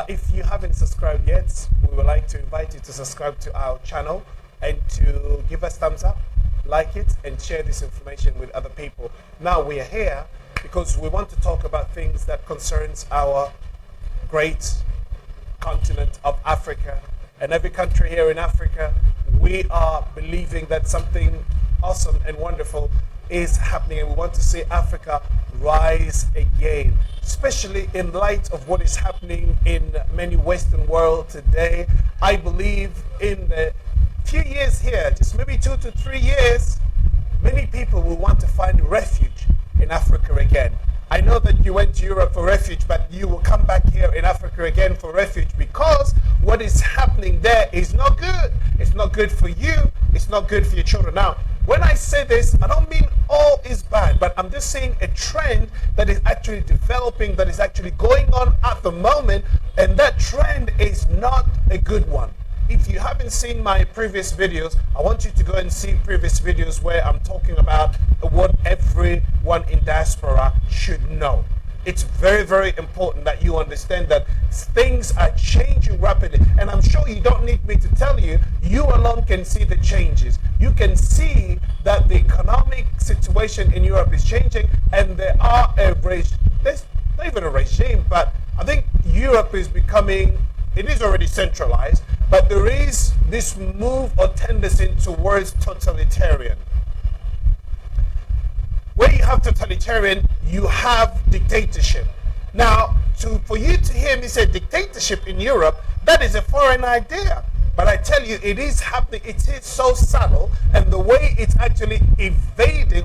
If you haven't subscribed yet, we would like to invite you to subscribe to our channel and to give us thumbs up, like it, and share this information with other people. Now we are here because we want to talk about things that concerns our great continent of Africa. And every country here in Africa, we are believing that something awesome and wonderful is happening, and we want to see Africa rise again, especially in light of what is happening in many Western world today. I believe in the few years here, just maybe 2 to 3 years, many people will want to find refuge in Africa again. I know that you went to Europe for refuge, but you will come back here in Africa again for refuge, because what is happening there is not good. It's not good for you. It's not good for your children. Now, when I say this, I don't mean all is bad, but I'm just saying a trend that is actually developing, that is actually going on at the moment, and that trend is not a good one. If you haven't seen my previous videos, I want you to go and see previous videos where I'm talking about what everyone in diaspora should know. It's very, very important that you understand that things are changing rapidly. And I'm sure you don't need me to tell you, you alone can see the changes. You can see that the economic situation in Europe is changing, and there are there's not even a regime, but I think Europe is becoming, it is already centralized, but there is this move or tendency towards totalitarian. Where you have totalitarian, you have dictatorship. Now, for you to hear me say dictatorship in Europe, that is a foreign idea. But I tell you, it is happening. It is so subtle, and the way it's actually invading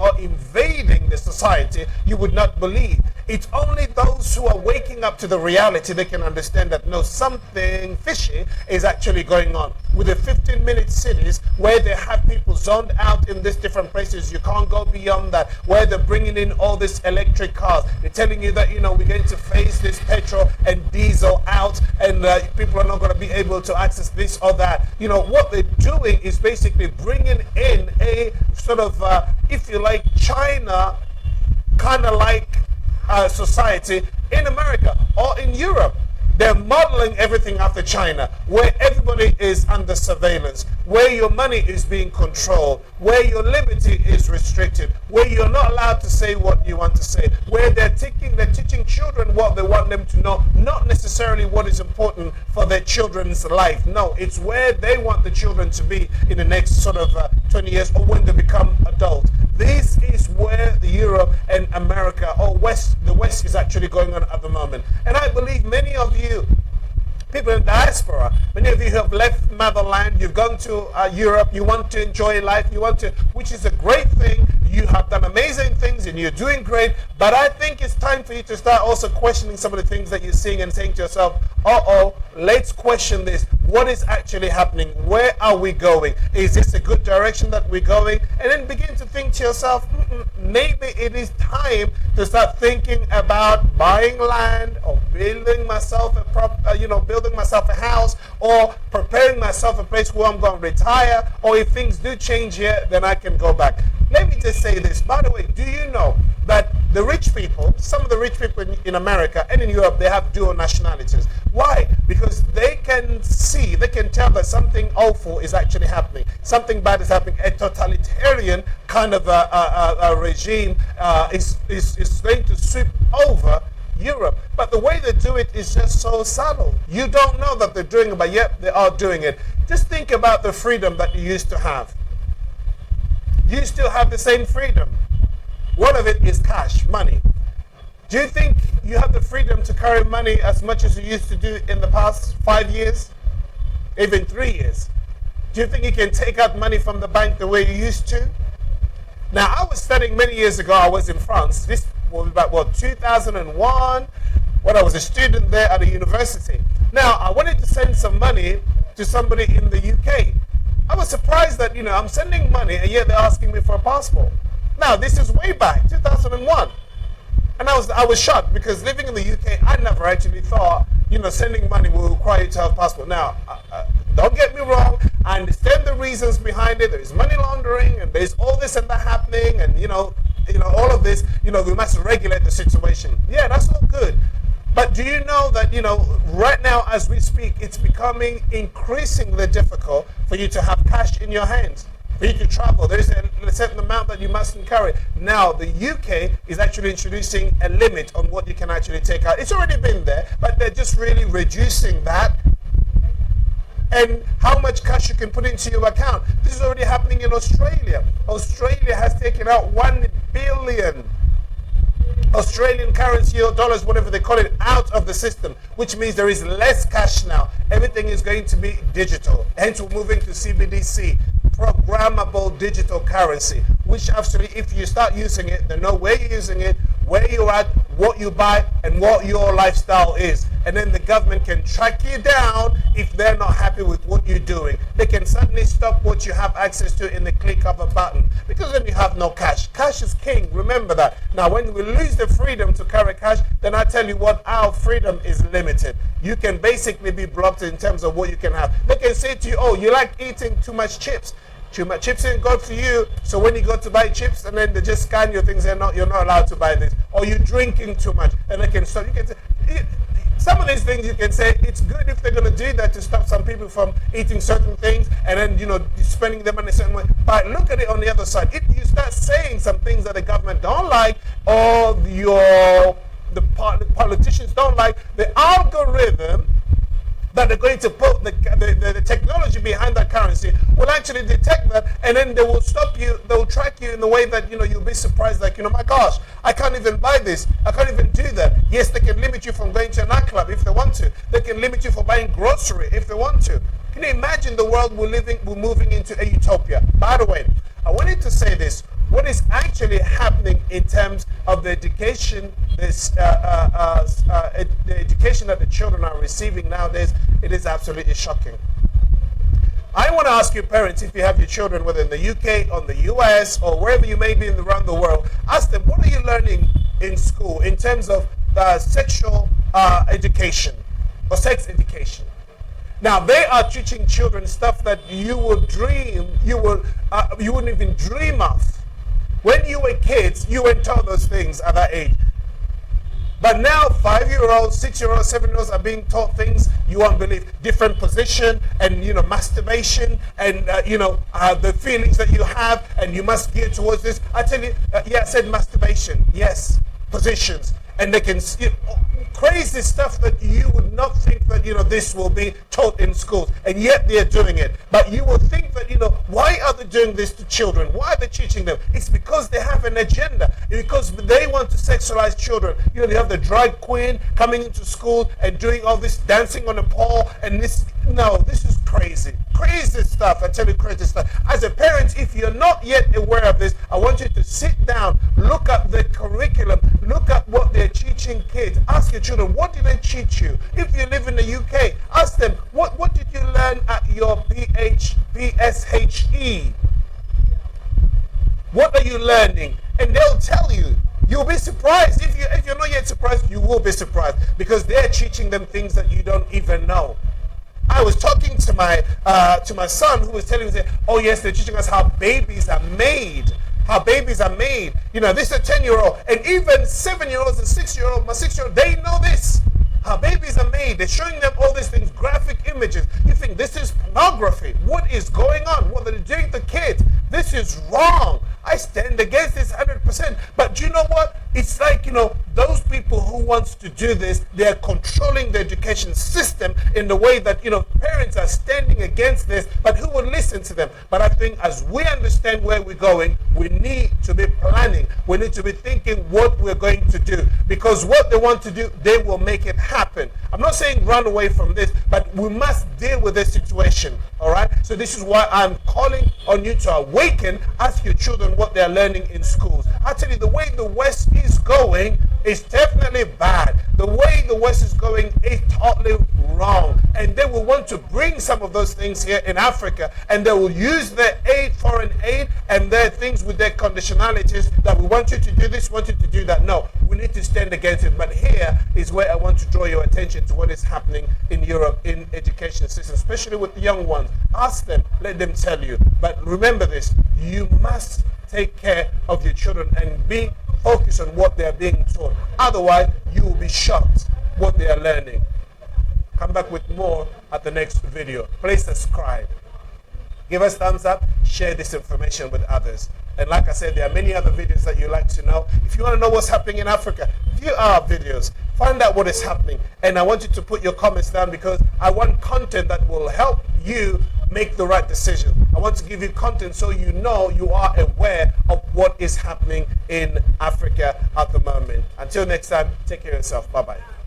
the society, you would not believe. It's only those who are waking up to the reality that can understand that, no, something fishy is actually going on. With the 15-minute cities where they have people zoned out in these different places, you can't go beyond that, where they're bringing in all these electric cars. They're telling you that, we're going to phase this petrol and diesel out, and people are not going to be able to access this or that. What they're doing is basically bringing in a sort of, if you like, China kind of like society in America or in Europe. They're modeling everything after China, where everybody is under surveillance, where your money is being controlled, where your liberty is restricted, where you're not allowed to say what you want to say, where they're teaching children what they want them to know, not necessarily what is important for their children's life. No, it's where they want the children to be in the next sort of 20 years, or when they become adults. This is where the Europe and America, or the West is actually going on at the moment. And I believe many of you, people in diaspora, many of you have left motherland, you've gone to Europe, you want to enjoy life, which is a great thing. You have done amazing things and you're doing great, but I think it's time for you to start also questioning some of the things that you're seeing and saying to yourself, let's question this. What is actually happening? Where are we going? Is this a good direction that we're going? And then begin to think to yourself, maybe it is time to start thinking about buying land, or building myself building myself a house, or preparing myself a place where I'm going to retire, or if things do change here, then I can go back. Let me just say this. By the way, do you know that the rich people, some of the rich people in America and in Europe, they have dual nationalities? Why? Because they can tell that something awful is actually happening. Something bad is happening. A totalitarian kind of a regime is going to sweep over Europe. But the way they do it is just so subtle. You don't know that they're doing it, but yet they are doing it. Just think about the freedom that you used to have. You still have the same freedom. One of it is cash, money. Do you think you have the freedom to carry money as much as you used to do in the past 5 years? Even 3 years? Do you think you can take out money from the bank the way you used to? Now, I was studying many years ago. I was in France. This was about 2001, when I was a student there at a university. Now, I wanted to send some money to somebody in the UK. I was surprised that, I'm sending money and yet they're asking me for a passport. Now, this is way back, 2001. And I was shocked, because living in the UK, I never actually thought, sending money will require you to have a passport. Now, don't get me wrong, I understand the reasons behind it. There's money laundering, and there's all this and that happening, and all of this, we must regulate the situation. Yeah, that's all good. But do you know that, right now as we speak, it's becoming increasingly difficult for you to have cash in your hands, for you to travel. There's a certain amount that you mustn't carry. Now, the UK is actually introducing a limit on what you can actually take out. It's already been there, but they're just really reducing that and how much cash you can put into your account. This is already happening in Australia. Australia has taken out 1 billion Australian currency or dollars, whatever they call it, out of the system, which means there is less cash now. Everything is going to be digital. Hence, we're moving to CBDC, programmable digital currency, which actually, if you start using it, they know where you're using it, where you're at, what you buy, and what your lifestyle is. And then the government can track you down if they're not happy with what you're doing. They can suddenly stop what you have access to in the click of a button, because then you have no cash. Cash is king, remember that. Now, when we lose the freedom to carry cash, then I tell you what, our freedom is limited. You can basically be blocked in terms of what you can have. They can say to you, oh, you like eating too much chips. Too much chips ain't good for you. So when you go to buy chips, and then they just scan your things, you're not allowed to buy this. Or you're drinking too much, and they can stop. You can say, some of these things you can say it's good if they're going to do that to stop some people from eating certain things, and then spending them in a certain way. But look at it on the other side. If you start saying some things that the government don't like, or the politicians don't like, the algorithm that they're going to put the technology behind that currency will actually detect that, and then they will stop you, they will track you in the way that you'll be surprised, like, my gosh, I can't even buy this, I can't even do that. Yes, they can limit you from going to a nightclub if they want to. They can limit you from buying grocery if they want to. Can you imagine the world we're moving into a utopia? By the way, I wanted to say this. What is actually happening in terms of the education, the education that the children are receiving nowadays, it is absolutely shocking. I want to ask you parents, if you have your children whether in the UK, or the US, or wherever you may be around the world, ask them, what are you learning in school in terms of sexual education or sex education? Now, they are teaching children stuff that you wouldn't even dream of. When you were kids, you weren't taught those things at that age. But now 5-year-olds, 6-year-olds, 7-year-olds are being taught things you won't believe. Different position, and masturbation, and the feelings that you have, and you must gear towards this. I tell you, I said masturbation. Yes, positions. And they can crazy stuff that you would not think that this will be taught in schools, and yet they're doing it. But you will think that why are they doing this to children? Why are they teaching them? It's because they have an agenda, because they want to sexualize children. They have the drag queen coming into school and doing all this, dancing on a pole, and this is crazy stuff. I tell you, crazy stuff. As a parent, if you're not yet aware of this, I want you to sit down, look at the curriculum, look at what they're teaching kids. Ask your children, what did they teach you? If you live in the UK, ask them, what did you learn at your PSHE? What are you learning? And they'll tell you. You'll be surprised. If you're not yet surprised, you will be surprised, because they're teaching them things that you don't even know. I was talking to my son, who was telling me, oh yes, they're teaching us how babies are made. This is a 10-year-old, and even 7-year-olds and 6-year-old, my 6-year-old, they know this. How babies are made. They're showing them all these things, graphic images. You think this is pornography. What is going on? What are they doing to kids? This is wrong. I stand against this 100%. But do you know what? It's like, those people who wants to do this, they're controlling the education system in the way that, parents are standing against this, but who will listen to them? But I think as we understand where we're going, we need to be planning. We need to be thinking what we're going to do, because what they want to do, they will make it happen. I'm not saying run away from this, but we must deal with this situation, all right? So this is why I'm calling on you to awaken. Ask your children what they're learning in schools. I tell you, the way the West is going is definitely bad. The way the West is going is totally wrong. And they will want to bring some of those things here in Africa, and they will use their aid, foreign aid, and their things with their conditionalities that we want you to do this, want you to do that. No, we need to stand against it. But here is where I want to draw your attention to what is happening in Europe in education system, especially with the young ones. Ask them, let them tell you. But remember this, you must take care of your children and be focused on what they're being taught. Otherwise, you will be shocked. what they are learning. Come back with more at the next video. Please subscribe. Give us thumbs up. Share this information with others. And like I said, there are many other videos that you like to know. If you want to know what's happening in Africa, view our videos. Find out what is happening. And I want you to put your comments down because I want content that will help you make the right decision. I want to give you content so you know, you are aware of what is happening in Africa at the moment. Until next time, take care of yourself. Bye-bye.